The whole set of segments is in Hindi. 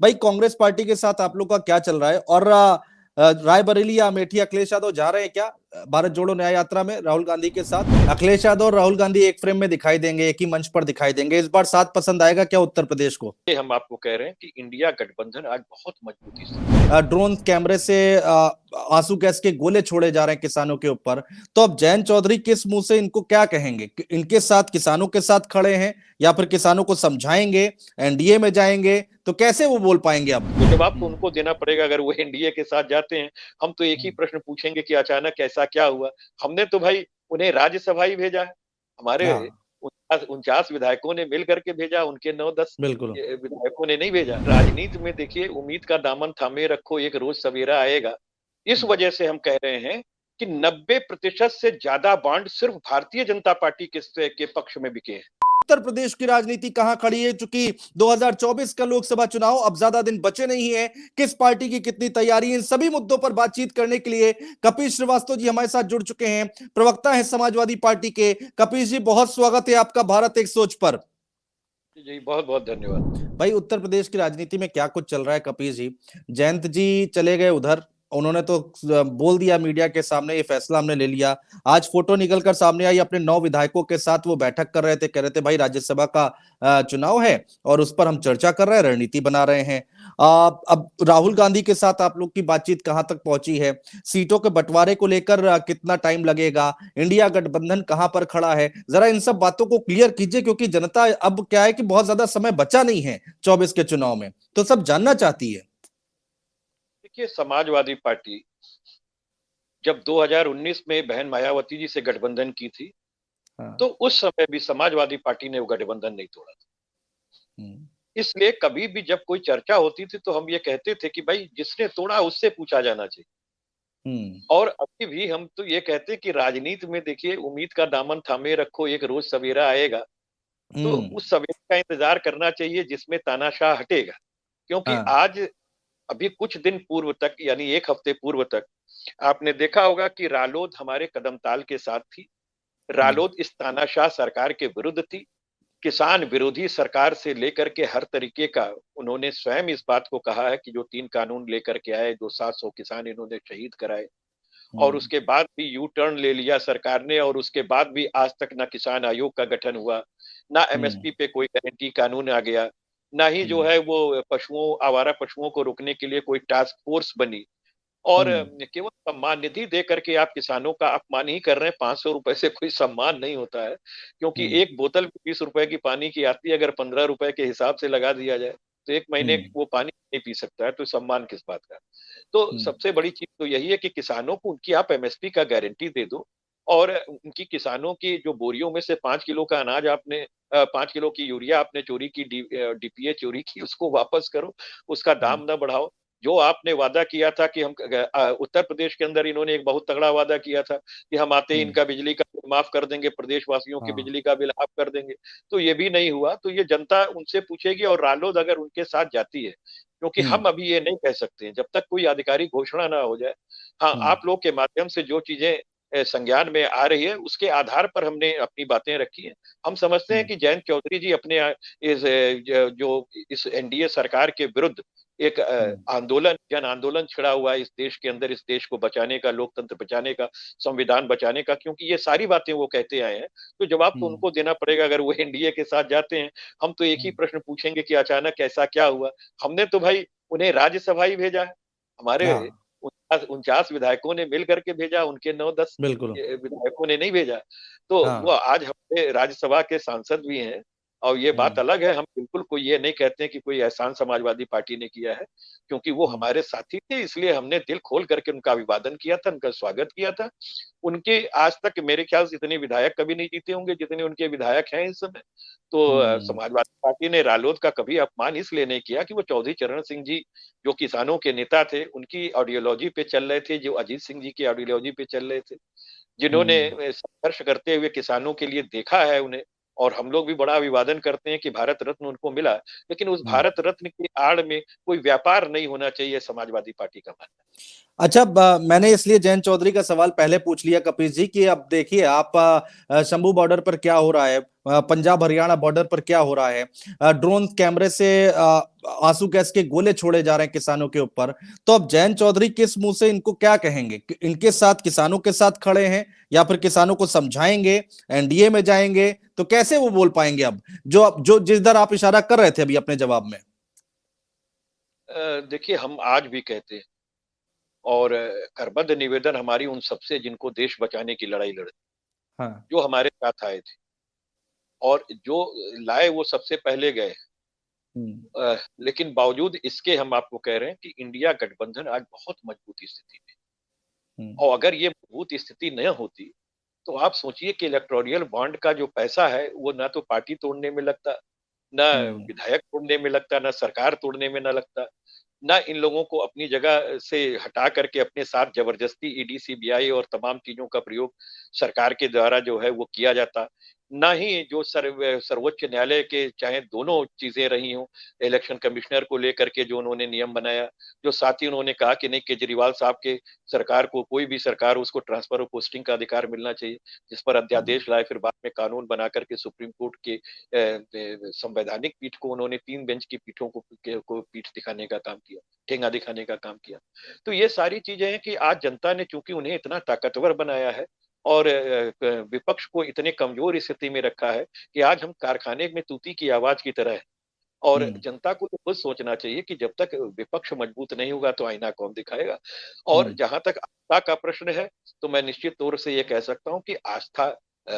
भाई कांग्रेस पार्टी के साथ आप लोग का क्या चल रहा है? और रायबरेली या अमेठी अखिलेश यादव जा रहे हैं क्या भारत जोड़ो न्याय यात्रा में राहुल गांधी के साथ? अखिलेश यादव और राहुल गांधी एक फ्रेम में दिखाई देंगे, एक ही मंच पर दिखाई देंगे। इस बार साथ पसंद आएगा क्या उत्तर प्रदेश को? ये हम आपको कह रहे हैं कि इंडिया गठबंधन आज बहुत मजबूती से। ड्रोन कैमरे से आंसू गैस के गोले छोड़े जा रहे हैं किसानों के ऊपर। तो अब जयंत चौधरी किस मुंह से इनको क्या कहेंगे? इनके साथ किसानों के साथ खड़े हैं या फिर किसानों को समझाएंगे? एनडीए में जाएंगे तो कैसे वो बोल पाएंगे अब? तो जवाब तो उनको देना पड़ेगा अगर वो एनडीए के साथ जाते हैं। हम तो एक ही हम्म। प्रश्न पूछेंगे कि अचानक ऐसा क्या हुआ। हमने तो भाई उन्हें राज्यसभा ही भेजा है। हमारे हाँ, 49 विधायकों ने मिल करके भेजा, उनके 9-10 बिल्कुल। विधायकों ने नहीं भेजा। राजनीति में देखिए, उम्मीद का दामन थामे रखो, एक रोज सवेरा आएगा। इस वजह से हम कह रहे हैं कि 90% से ज्यादा बॉन्ड सिर्फ भारतीय जनता पार्टी के पक्ष में बिके हैं। उत्तर प्रदेश की राजनीति कहां खड़ी है? चूंकि 2024 का लोकसभा चुनाव अब ज्यादा दिन बचे नहीं है। किस पार्टी की कितनी तैयारी है, इन सभी मुद्दों पर बातचीत करने के लिए कपिल श्रीवास्तव जी हमारे साथ जुड़ चुके हैं। प्रवक्ता है समाजवादी पार्टी के। कपिल जी, बहुत स्वागत है आपका भारत एक सोच पर। जी, बहुत बहुत धन्यवाद। भाई, उत्तर प्रदेश की राजनीति में क्या कुछ चल रहा है कपिल जी? जयंत जी चले गए उधर। उन्होंने तो बोल दिया मीडिया के सामने, ये फैसला हमने ले लिया। आज फोटो निकलकर सामने आई, अपने 9 विधायकों के साथ वो बैठक कर रहे थे। कह रहे थे भाई राज्यसभा का चुनाव है और उस पर हम चर्चा कर रहे हैं, रणनीति बना रहे हैं। अब राहुल गांधी के साथ आप लोग की बातचीत कहां तक पहुंची है? सीटों के बंटवारे को लेकर कितना टाइम लगेगा? इंडिया गठबंधन कहां पर खड़ा है? जरा इन सब बातों को क्लियर कीजिए, क्योंकि जनता अब क्या है कि बहुत ज्यादा समय बचा नहीं है 24 के चुनाव में, तो सब जानना चाहती है। देखिए, समाजवादी पार्टी जब 2019 में बहन मायावती जी से गठबंधन की थी, हाँ। तो उस समय भी समाजवादी पार्टी ने वो गठबंधन नहीं तोड़ा था। हम्म। इसलिए कभी भी जब कोई चर्चा होती थी तो हम ये कहते थे कि भाई जिसने तोड़ा उससे पूछा जाना चाहिए। हम्म। और अभी भी हम तो ये कहते हैं कि राजनीति में देखिए, उम्मीद का दामन थामे रखो, एक रोज सवेरा आएगा। तो हम्म। उस सवेरे का इंतजार करना चाहिए जिसमें तानाशाह हटेगा। क्योंकि हाँ। आज अभी कुछ दिन पूर्व तक, यानी एक हफ्ते पूर्व तक, आपने देखा होगा कि रालोद हमारे कदमताल के साथ थी। हम्म। रालोद इस तानाशाह सरकार के विरुद्ध थी। किसान विरोधी सरकार से लेकर के हर तरीके का उन्होंने स्वयं इस बात को कहा है कि जो 3 कानून लेकर के आए, जो 700 किसान इन्होंने शहीद कराए, और हम्म। उसके बाद भी यू टर्न ले लिया सरकार ने, और उसके बाद भी आज तक ना किसान आयोग का गठन हुआ, ना हम्म। एमएसपी पे कोई गारंटी कानून आ गया, ना ही जो हम्म। है वो पशुओं, आवारा पशुओं को रोकने के लिए कोई टास्क फोर्स बनी। और हम्म। केवल सम्मान निधि दे करके आप किसानों का अपमान ही कर रहे हैं। 500 रुपए से कोई सम्मान नहीं होता है। क्योंकि हम्म। एक बोतल 20 रुपए की पानी की आती है, अगर 15 रुपए के हिसाब से लगा दिया जाए तो एक महीने हम्म। वो पानी नहीं पी सकता है, तो सम्मान किस बात का। तो हम्म। सबसे बड़ी चीज तो यही है कि किसानों को उनकी आप एमएसपी का गारंटी दे दो। और उनकी किसानों की जो बोरियों में से 5 किलो का अनाज आपने, 5 किलो की यूरिया आपने चोरी की, डीपीए चोरी की, उसको वापस करो। उसका हम्म। दाम न बढ़ाओ। जो आपने वादा किया था कि हम, उत्तर प्रदेश के अंदर इन्होंने एक बहुत तगड़ा वादा किया था कि हम आते ही हम्म। इनका बिजली का बिल माफ कर देंगे, प्रदेश वासियों की हाँ। बिजली का बिल हाफ कर देंगे। तो ये भी नहीं हुआ। तो ये जनता उनसे पूछेगी, और रालोद अगर उनके साथ जाती है, क्योंकि हम्म। हम अभी ये नहीं कह सकते हैं जब तक कोई आधिकारिक घोषणा ना हो जाए। हाँ, हम्म। आप लोग के माध्यम से जो चीजें संज्ञान में आ रही है, उसके आधार पर हमने अपनी बातें रखी हैं। हम समझते हैं हम्म। कि जयंत चौधरी जी अपने इस जो इस एनडीए सरकार के विरुद्ध एक हम्म। आंदोलन, जन आंदोलन छिड़ा हुआ है इस देश के अंदर, इस देश को बचाने का, लोकतंत्र बचाने का, संविधान बचाने का, क्योंकि ये सारी बातें वो कहते आए हैं। तो जवाब तो हम्म। उनको देना पड़ेगा अगर वो एनडीए के साथ जाते हैं। हम तो एक ही हम्म। प्रश्न पूछेंगे कि अचानक ऐसा क्या हुआ। हमने तो भाई उन्हें राज्यसभा ही भेजा है। हमारे हाँ, 49 विधायकों ने मिल करके भेजा, उनके 9-10 बिल्कुल। विधायकों ने नहीं भेजा। तो वो हाँ। आज हमारे राज्यसभा के सांसद भी हैं। और ये बात हम्म। अलग है, हम बिल्कुल कोई ये नहीं कहते हैं कि कोई एहसान समाजवादी पार्टी ने किया है। क्योंकि वो हम्म। हमारे साथी थे, इसलिए हमने दिल खोल करके उनका अभिवादन किया था, उनका स्वागत किया था। उनके आज तक मेरे ख्याल से इतने विधायक कभी नहीं जीते होंगे जितने उनके विधायक हैं इस समय। तो हम्म। समाजवादी पार्टी ने रालोद का कभी अपमान इसलिए नहीं किया कि वो चौधरी चरण सिंह जी, जो किसानों के नेता थे, उनकी आइडियोलॉजी पे चल रहे थे, जो अजीत सिंह जी की आइडियोलॉजी पे चल रहे थे, जिन्होंने हम्म। संघर्ष करते हुए किसानों के लिए देखा है उन्हें। और हम लोग भी बड़ा अभिवादन करते हैं कि भारत रत्न उनको मिला। लेकिन उस हम्म। भारत रत्न की आड़ में कोई व्यापार नहीं होना चाहिए, समाजवादी पार्टी का मानना अच्छा, मैंने इसलिए जयंत चौधरी का सवाल पहले पूछ लिया कपिल जी कि अब देखिए आप शंभू बॉर्डर पर क्या हो रहा है, पंजाब हरियाणा बॉर्डर पर क्या हो रहा है, ड्रोन कैमरे से आंसू गैस के गोले छोड़े जा रहे हैं किसानों के ऊपर। तो अब जयंत चौधरी किस मुंह से इनको क्या कहेंगे कि इनके साथ किसानों के साथ खड़े हैं या फिर किसानों को समझाएंगे, एनडीए में जाएंगे, तो कैसे वो बोल पाएंगे अब जो जिस दर आप इशारा कर रहे थे अभी अपने जवाब में। देखिए, हम आज भी कहते हैं और करबद्ध निवेदन हमारी उन सबसे जिनको देश बचाने की लड़ाई लड़े, हाँ। जो हमारे साथ आए थे और जो लाए वो सबसे पहले गए। हम्म। लेकिन बावजूद इसके हम आपको कह रहे हैं कि इंडिया गठबंधन आज बहुत मजबूत स्थिति में हम्म। है। और अगर ये मजबूत स्थिति न होती तो आप सोचिए कि इलेक्टोरल बॉन्ड का जो पैसा है वो ना तो पार्टी तोड़ने में लगता, ना हम्म। विधायक तोड़ने में लगता, ना सरकार तोड़ने में ना लगता, ना इन लोगों को अपनी जगह से हटा करके अपने साथ जबरदस्ती ईडी सीबीआई और तमाम चीजों का प्रयोग सरकार के द्वारा जो है वो किया जाता, ना ही जो सर्वोच्च न्यायालय के चाहे दोनों चीजें रही हों, इलेक्शन कमिश्नर को लेकर के जो उन्होंने नियम बनाया, जो साथ ही उन्होंने कहा कि नहीं केजरीवाल साहब के सरकार को कोई भी सरकार उसको ट्रांसफर और पोस्टिंग का अधिकार मिलना चाहिए, जिस पर हम्म। अध्यादेश लाए, फिर बाद में कानून बना करके सुप्रीम कोर्ट के संवैधानिक पीठ को उन्होंने 3 बेंच की पीठों को पीठ दिखाने का काम किया, ठेंगा दिखाने का काम किया। तो ये सारी चीजें हैं कि आज जनता ने चूंकि उन्हें इतना ताकतवर बनाया है और विपक्ष को इतने कमजोर स्थिति में रखा है कि आज हम कारखाने में तूती की आवाज की तरह है। और हम्म। जनता को तो खुद सोचना चाहिए कि जब तक विपक्ष मजबूत नहीं होगा तो आईना कौन दिखाएगा। और हम्म। जहां तक आस्था का प्रश्न है तो मैं निश्चित तौर से ये कह सकता हूं कि आस्था अ,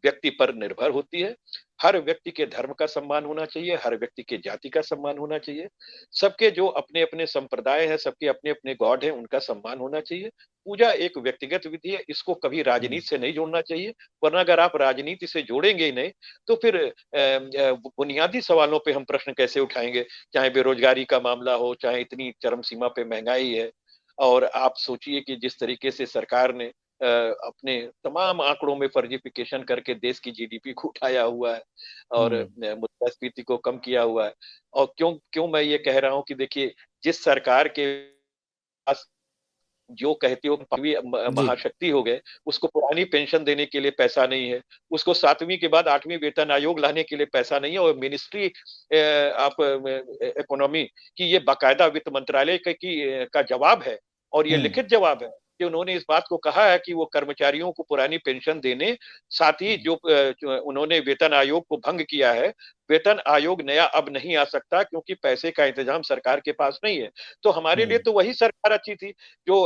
व्यक्ति पर निर्भर होती है। हर व्यक्ति के धर्म का सम्मान होना चाहिए, हर व्यक्ति के जाति का सम्मान होना चाहिए, सबके जो अपने अपने संप्रदाय है, सबके अपने अपने गॉड है, उनका सम्मान होना चाहिए। पूजा एक व्यक्तिगत विधि है, इसको कभी हम्म। राजनीति से नहीं जोड़ना चाहिए। वरना अगर आप राजनीति से जोड़ेंगे ही नहीं तो फिर बुनियादी सवालों पे हम प्रश्न कैसे उठाएंगे, चाहे बेरोजगारी का मामला हो, चाहे इतनी चरम सीमा पे महंगाई है। और आप सोचिए कि जिस तरीके से सरकार ने अपने तमाम आंकड़ों में फर्जीफिकेशन करके देश की जीडीपी को उठाया हुआ है और हम्म। मुद्रास्फीति को कम किया हुआ है। और क्यों क्यों मैं ये कह रहा हूं कि देखिए, जिस सरकार के पास जो कहती हो पवी जी। महाशक्ति हो गए, उसको पुरानी पेंशन देने के लिए पैसा नहीं है, उसको 7वीं के बाद 8वीं वेतन आयोग लाने के लिए पैसा नहीं है, और मिनिस्ट्री ऑफ इकोनॉमी की ये बाकायदा वित्त मंत्रालय का जवाब है और ये हम्म। लिखित जवाब है कि उन्होंने इस बात को कहा है कि वो कर्मचारियों को पुरानी पेंशन देने, साथ ही जो उन्होंने वेतन आयोग को भंग किया है, वेतन आयोग नया अब नहीं आ सकता क्योंकि पैसे का इंतजाम सरकार के पास नहीं है। तो हमारे लिए हम्म। तो वही सरकार अच्छी थी जो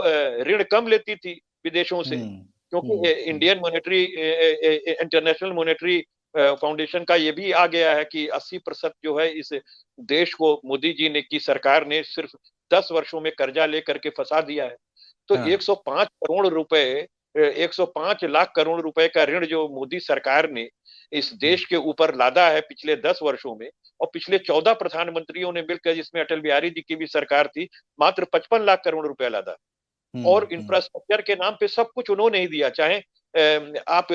ऋण कम लेती थी विदेशों से, हम्म। क्योंकि hmm. Indian monetary international monetary foundation का ये भी आ गया है कि 80% जो है इस देश को मोदी जी ने की सरकार ने सिर्फ 10 वर्षों में कर्जा लेकर के फंसा दिया है। तो हाँ। 105 करोड़ रुपए 105 लाख करोड़ रुपए का ऋण जो मोदी सरकार ने इस हम्म। देश के ऊपर लादा है पिछले 10 वर्षों में, और पिछले 14 प्रधानमंत्रियों ने मिलकर, जिसमें अटल बिहारी जी की भी सरकार थी, मात्र 55 लाख करोड़ रुपया लादा। हम्म। और इंफ्रास्ट्रक्चर के नाम पे सब कुछ उन्होंने ही दिया, चाहे आप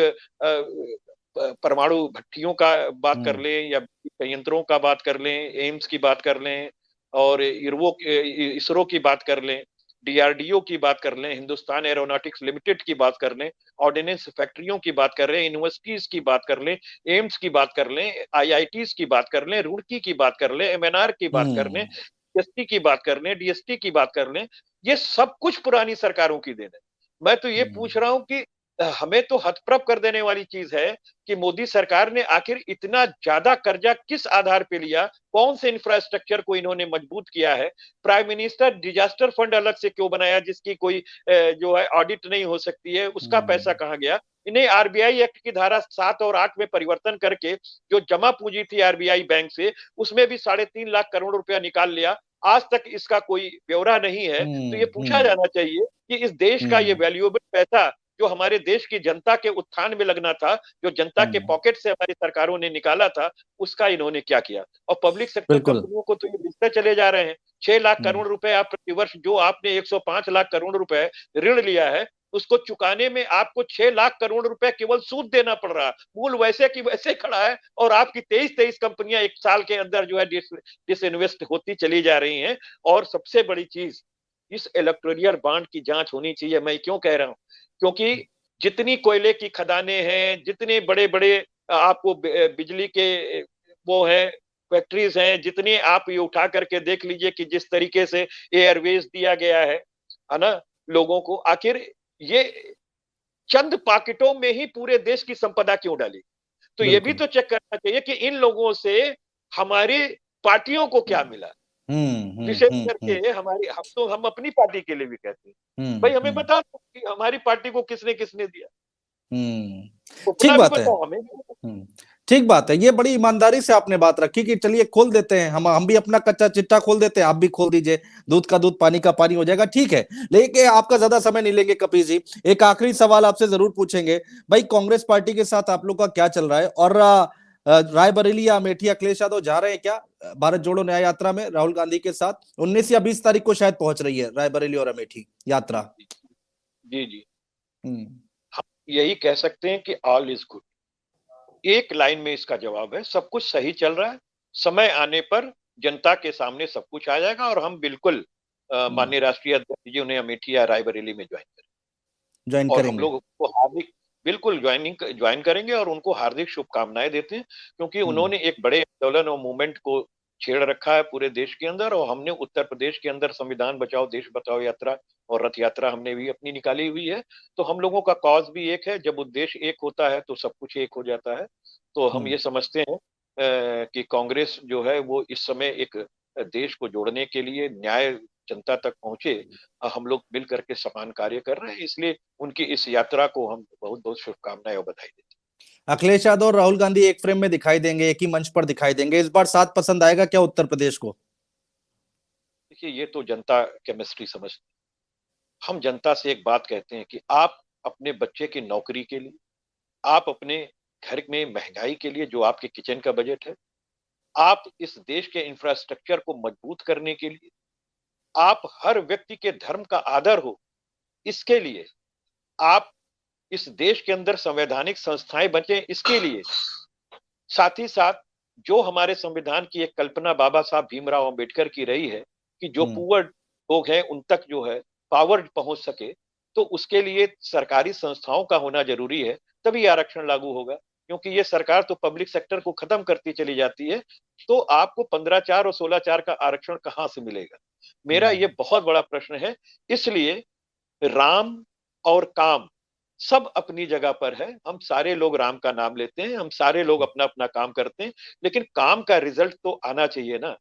परमाणु भट्टियों का बात कर हम्म। लें या संयंत्रों का बात कर लें, एम्स की बात कर लें और इसरो की बात कर लें, डीआरडीओ की बात कर लें, हिंदुस्तान एरोनॉटिक्स लिमिटेड की बात कर लें, ऑर्डिनेंस फैक्ट्रियों की बात कर लें, यूनिवर्सिटीज की बात कर लें, एम्स की बात कर लें, आईआईटीज की बात कर लें, रुड़की की बात कर लें, एमएनआर की बात कर लें, हम्म। एसटी की बात कर लें, डीएसटी की बात कर लें, ये सब कुछ पुरानी सरकारों की देन है। मैं तो ये हम्म। पूछ रहा हूं कि हमें तो हतप्रभ कर देने वाली चीज है कि मोदी सरकार ने आखिर इतना ज्यादा कर्जा किस आधार पे लिया, कौन से इंफ्रास्ट्रक्चर को इन्होंने मजबूत किया है, प्राइम मिनिस्टर डिजास्टर फंड अलग से क्यों बनाया जिसकी कोई जो है ऑडिट नहीं हो सकती है, उसका पैसा हम्म। कहाँ गया। इन्हें आरबीआई एक्ट की धारा 7 और 8 में परिवर्तन करके जो जमा पूंजी थी आरबीआई बैंक से, उसमें भी 3.5 लाख करोड़ रुपया निकाल लिया। आज तक इसका कोई ब्यौरा नहीं है। तो ये हम्म। पूछा हम्म। जाना चाहिए कि इस देश का ये हम्म। वैल्यूएबल पैसा जो हमारे देश की जनता के उत्थान में लगना था, जो जनता के हम्म। पॉकेट से हमारी सरकारों ने निकाला था, उसका इन्होंने क्या किया। और पब्लिक सेक्टर बिल्कुल। कंपनियों को तो ये बेचते चले जा रहे हैं। 6 लाख हम्म। करोड़ रुपए आप प्रतिवर्ष, जो आपने 105 लाख करोड़ रुपए ऋण लिया है, उसको चुकाने में आपको 6 लाख करोड़ रुपए केवल सूद देना पड़ रहा है। मूल वैसे की वैसे खड़ा है और आपकी 23-23 कंपनियां एक साल के अंदर जो है डिसइन्वेस्ट होती चली जा रही हैं। और सबसे बड़ी चीज, इस इलेक्टोरल बॉन्ड की जांच होनी चाहिए। मैं क्यों कह रहा हूं? क्योंकि जितनी कोयले की खदानें हैं, जितने बड़े बड़े आपको बिजली के वो है फैक्ट्रीज हैं, जितनी आप ये उठा करके देख लीजिए कि जिस तरीके से एयरवेज दिया गया है ना लोगों को, आखिर ये चंद पॉकेटों में ही पूरे देश की संपदा क्यों डाली? तो ये भी बिल्कुल। तो चेक करना चाहिए कि इन लोगों से हमारी पार्टियों को क्या मिला। विशेष हम्म। करके हम अपनी पार्टी के लिए भी कहते हैं, भाई हमें हम्म। बता दो कि हमारी पार्टी को किसने किसने दिया, हम्म। अपना ठीक भी बात है। बताओ, हमें भी बताओ। हम्म। ठीक बात है, ये बड़ी ईमानदारी से आपने बात रखी कि चलिए खोल देते हैं, हम भी अपना कच्चा चिट्ठा खोल देते हैं, आप भी खोल दीजिए, दूध का दूध पानी का पानी हो जाएगा। ठीक है, लेकिन आपका ज्यादा समय नहीं लेंगे कपिल जी, एक आखिरी सवाल आपसे जरूर पूछेंगे। भाई कांग्रेस पार्टी के साथ आप लोग का क्या चल रहा है, और रायबरेली या अमेठी अखिलेश यादव जा रहे हैं क्या भारत जोड़ो न्याय यात्रा में राहुल गांधी के साथ? 19 या 20 तारीख को शायद पहुंच रही है रायबरेली और अमेठी यात्रा। जी जी, हम्म। हम यही कह सकते हैं कि ऑल इज गुड। एक लाइन में इसका जवाब है, सब कुछ सही चल रहा है। समय आने पर जनता के सामने सब कुछ आ जाएगा और हम बिल्कुल माननीय राष्ट्रीय अध्यक्ष जी उन्हें अमेठी या रायबरेली में ज्वाइन करें, ज्वाइन और हम करेंगे। लोग उनको हार्दिक बिल्कुल ज्वाइन करेंगे और उनको हार्दिक शुभकामनाएं देते हैं, क्योंकि हम्म। उन्होंने एक बड़े आंदोलन और मूवमेंट को छेड़ रखा है पूरे देश के अंदर, और हमने उत्तर प्रदेश के अंदर संविधान बचाओ देश बचाओ यात्रा और रथ यात्रा हमने भी अपनी निकाली हुई है। तो हम लोगों का कॉज भी एक है, जब उद्देश्य एक होता है तो सब कुछ एक हो जाता है। तो हम हम्म। ये समझते हैं कि कांग्रेस जो है वो इस समय एक देश को जोड़ने के लिए न्याय जनता तक पहुंचे, हम लोग मिल करके समान कार्य कर रहे हैं, इसलिए उनकी इस यात्रा को हम बहुत बहुत शुभकामनाएं और बधाई देते हैं। अखिलेश यादव और राहुल गांधी एक फ्रेम में दिखाई देंगे, एक ही मंच पर दिखाई देंगे, इस बार साथ पसंद आएगा क्या उत्तर प्रदेश को? देखिए, ये तो जनता केमिस्ट्री समझती है। हम जनता से एक बात कहते हैं कि आप अपने बच्चे की नौकरी के लिए, आप अपने घर में महंगाई के लिए जो आपके किचन का बजट है, आप इस देश के इंफ्रास्ट्रक्चर को मजबूत करने के लिए, आप हर व्यक्ति के धर्म का आदर हो इसके लिए, आप इस देश के अंदर संवैधानिक संस्थाएं बचे इसके लिए, साथ ही साथ जो हमारे संविधान की एक कल्पना बाबा साहब भीमराव अंबेडकर की रही है कि जो हम्म। पुअर लोग हैं उन तक जो है पावर पहुंच सके, तो उसके लिए सरकारी संस्थाओं का होना जरूरी है, तभी आरक्षण लागू होगा। क्योंकि ये सरकार तो पब्लिक सेक्टर को खत्म करती चली जाती है, तो आपको 15/4 और 16/4 का आरक्षण कहां से मिलेगा? मेरा ये हम्म। बहुत बड़ा प्रश्न है। इसलिए राम और काम सब अपनी जगह पर है। हम सारे लोग राम का नाम लेते हैं, हम सारे लोग अपना अपना काम करते हैं, लेकिन काम का रिजल्ट तो आना चाहिए ना। हम्म।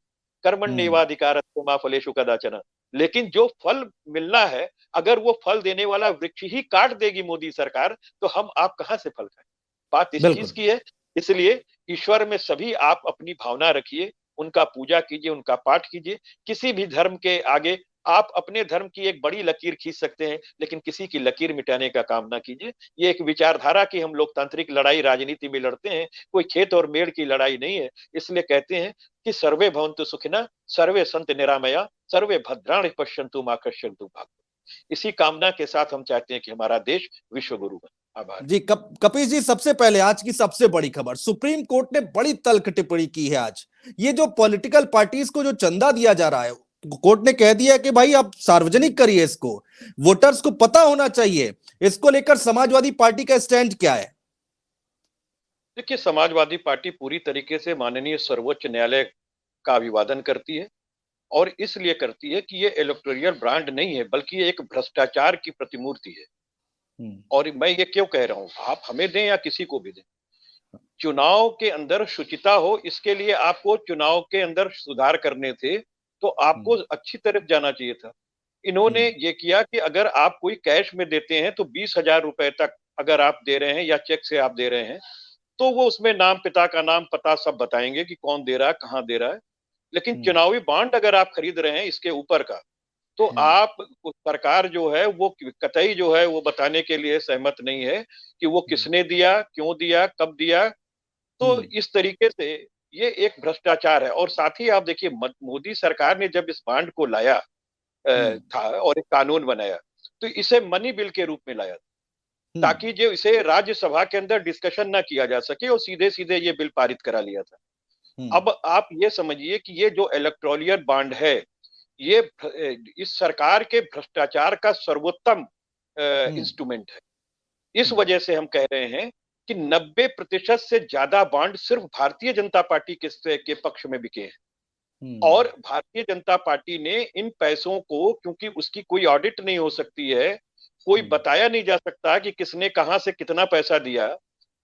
कर्मण्येवाधिकारस्ते मा फलेषु कदाचन। लेकिन जो फल मिलना है, अगर वो फल देने वाला वृक्ष ही काट देगी मोदी सरकार, तो हम आप कहां से फल खाएं? बात इस चीज बिल्कुल। की है। इसलिए ईश्वर में सभी आप अपनी भावना रखिए, उनका पूजा कीजिए, उनका पाठ कीजिए। किसी भी धर्म के आगे आप अपने धर्म की एक बड़ी लकीर खींच सकते हैं, लेकिन किसी की लकीर मिटाने का काम ना कीजिए। ये एक विचारधारा की हम लोकतांत्रिक लड़ाई राजनीति में लड़ते हैं, कोई खेत और मेड़ की लड़ाई नहीं है। इसलिए कहते हैं कि सर्वे भवन्तु सुखिनः, सर्वे सन्तु निरामया, सर्वे भद्राणि पश्यन्तु मा कश्चित् दुर्भाग्यम्। इसी कामना के साथ हम चाहते हैं कि हमारा देश विश्व गुरु बने। आभार। जी कपिल जी, सबसे पहले आज की सबसे बड़ी खबर, सुप्रीम कोर्ट ने बड़ी तल्ख टिप्पणी की है आज। ये जो पॉलिटिकल पार्टीज को जो चंदा दिया जा रहा है, कोर्ट ने कह दिया है कि भाई आप सार्वजनिक करिए इसको, वोटर्स को पता होना चाहिए। इसको लेकर समाजवादी पार्टी का स्टैंड क्या है? देखिए, समाजवादी पार्टी पूरी तरीके से माननीय सर्वोच्च न्यायालय का अभिवादन करती है, और इसलिए करती है कि ये इलेक्टोरल ब्रांड नहीं है, बल्कि ये एक भ्रष्टाचार की प्रतिमूर्ति है। हम्म। और मैं ये क्यों कह रहा हूं, आप हमें दें या किसी को भी दें, चुनाव के अंदर शुचिता हो, इसके लिए आपको चुनाव के अंदर सुधार करने थे, तो आपको हम्म। अच्छी तरफ जाना चाहिए था। इन्होंने हम्म। ये किया कि अगर आप कोई कैश में देते हैं तो 20,000 रुपए तक अगर आप दे रहे हैं या चेक से आप दे रहे हैं, तो वो उसमें नाम, पिता का नाम, पता सब बताएंगे कि कौन दे रहा है, कहां दे रहा है। लेकिन हम्म। चुनावी बॉन्ड अगर आप खरीद रहे हैं इसके ऊपर का, तो हम्म। आप सरकार जो है वो कतई जो है वो बताने के लिए सहमत नहीं है कि वो किसने दिया, क्यों दिया, कब दिया। तो हम्म। इस तरीके से ये एक भ्रष्टाचार है। और साथ ही आप देखिए, मोदी सरकार ने जब इस बांड को लाया हम्म। था और एक कानून बनाया, तो इसे मनी बिल के रूप में लाया, हम्म। ताकि जो इसे राज्यसभा के अंदर डिस्कशन ना किया जा सके और सीधे सीधे ये बिल पारित करा लिया था। हम्म। अब आप ये समझिए कि ये जो इलेक्टोरल बॉन्ड है, ये इस सरकार के भ्रष्टाचार का सर्वोत्तम हम्म इंस्ट्रूमेंट है। इस हम्म वजह से हम कह रहे हैं कि 90% से ज्यादा बॉन्ड सिर्फ भारतीय जनता पार्टी के पक्ष में बिके हैं। हम्म और भारतीय जनता पार्टी ने इन पैसों को, क्योंकि उसकी कोई ऑडिट नहीं हो सकती है, कोई हम्म बताया नहीं जा सकता कि किसने कहां से कितना पैसा दिया, हम्म,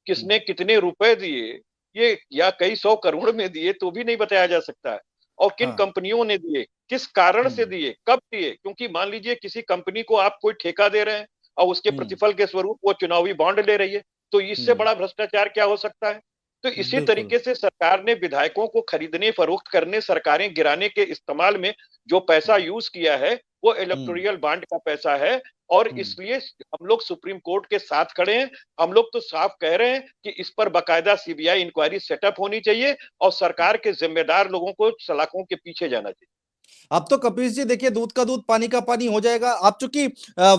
किसने कितने रुपए दिए, ये या कई सौ करोड़ में दिए तो भी नहीं बताया जा सकता है। और किन हाँ कंपनियों ने दिए, किस कारण से हम्म दिए, कब दिए, क्योंकि मान लीजिए किसी कंपनी को आप कोई ठेका दे रहे हैं और उसके हम्म प्रतिफल के स्वरूप वो चुनावी बॉन्ड ले रही है, तो इससे हम्म बड़ा भ्रष्टाचार क्या हो सकता है। तो इसी बिल्कुल तरीके से सरकार ने विधायकों को खरीदने फरोख्त करने, सरकारें गिराने के इस्तेमाल में जो पैसा हम्म यूज किया है वो हम्म इलेक्टोरियल बॉन्ड का पैसा है। और हम्म इसलिए हम लोग सुप्रीम कोर्ट के साथ खड़े हैं। हम लोग तो साफ कह रहे हैं कि इस पर बाकायदा सीबीआई इंक्वायरी सेटअप होनी चाहिए और हम्म। सरकार के जिम्मेदार लोगों को सलाखों के पीछे जाना चाहिए। अब तो कपिल जी देखिए, दूध का दूध पानी का पानी हो जाएगा। आप चूंकि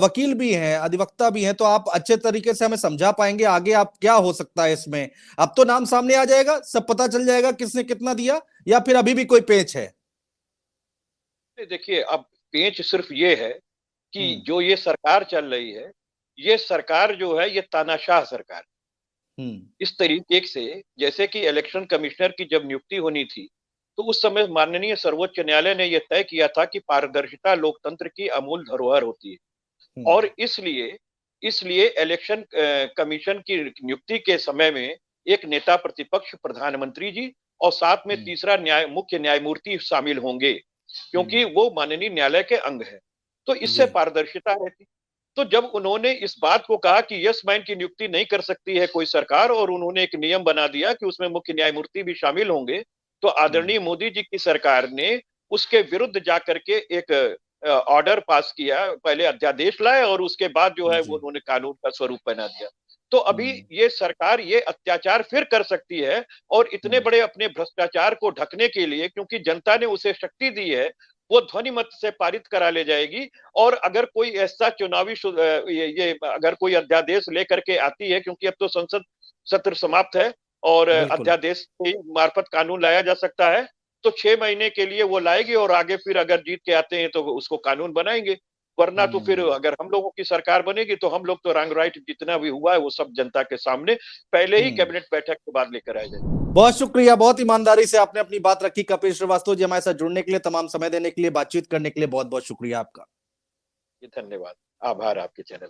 वकील भी हैं, अधिवक्ता भी हैं, तो आप अच्छे तरीके से हमें समझा पाएंगे आगे आप क्या हो सकता है इसमें। अब तो नाम सामने आ जाएगा, सब पता चल जाएगा किसने कितना दिया, या फिर अभी भी कोई पेच है? देखिए, अब पेंच सिर्फ ये है कि हम्म जो ये सरकार चल रही है, ये सरकार जो है ये तानाशाह सरकार। हम्म इस तरीके से जैसे कि इलेक्शन कमिश्नर की जब नियुक्ति होनी थी, तो उस समय माननीय सर्वोच्च न्यायालय ने यह तय किया था कि पारदर्शिता लोकतंत्र की अमूल धरोहर होती है। हम्म और इसलिए इसलिए इलेक्शन कमीशन की नियुक्ति के समय में एक नेता प्रतिपक्ष, प्रधानमंत्री जी, और साथ में हम्म तीसरा मुख्य न्यायमूर्ति शामिल होंगे, क्योंकि हम्म, वो माननीय न्यायालय के अंग है। तो इससे जी पारदर्शिता रहती। तो जब उन्होंने इस बात को कहा कि यस मैन की नियुक्ति नहीं कर सकती है कोई सरकार, और उन्होंने एक नियम बना दिया कि उसमें मुख्य न्यायमूर्ति भी शामिल होंगे, तो हम्म आदरणीय मोदी जी की सरकार ने उसके विरुद्ध जाकर के एक ऑर्डर पास किया, पहले अध्यादेश लाए और उसके बाद जो है वो जी उन्होंने कानून का स्वरूप बना दिया। तो अभी हम्म ये सरकार ये अत्याचार फिर कर सकती है, और इतने हम्म बड़े अपने भ्रष्टाचार को ढकने के लिए, क्योंकि जनता ने उसे शक्ति दी है, वो ध्वनि मत से पारित करा ले जाएगी। और अगर कोई ऐसा चुनावी ये अगर कोई अध्यादेश लेकर के आती है, क्योंकि अब तो संसद सत्र समाप्त है और बिल्कुल अध्यादेश के मार्फत कानून लाया जा सकता है, तो 6 महीने के लिए वो लाएगी और आगे फिर अगर जीत के आते हैं तो उसको कानून बनाएंगे। वरना तो फिर हम्म अगर हम लोगों की सरकार बनेगी तो हम लोग तो रंग राइट जितना भी हुआ है वो सब जनता के सामने पहले ही हम्म कैबिनेट बैठक के बाद लेकर आए जाएंगे। बहुत शुक्रिया, बहुत ईमानदारी से आपने अपनी बात रखी कपिल श्रीवास्तव जी। हमारे साथ जुड़ने के लिए, तमाम समय देने के लिए, बातचीत करने के लिए बहुत बहुत शुक्रिया आपका। धन्यवाद। आभार आपके चैनल।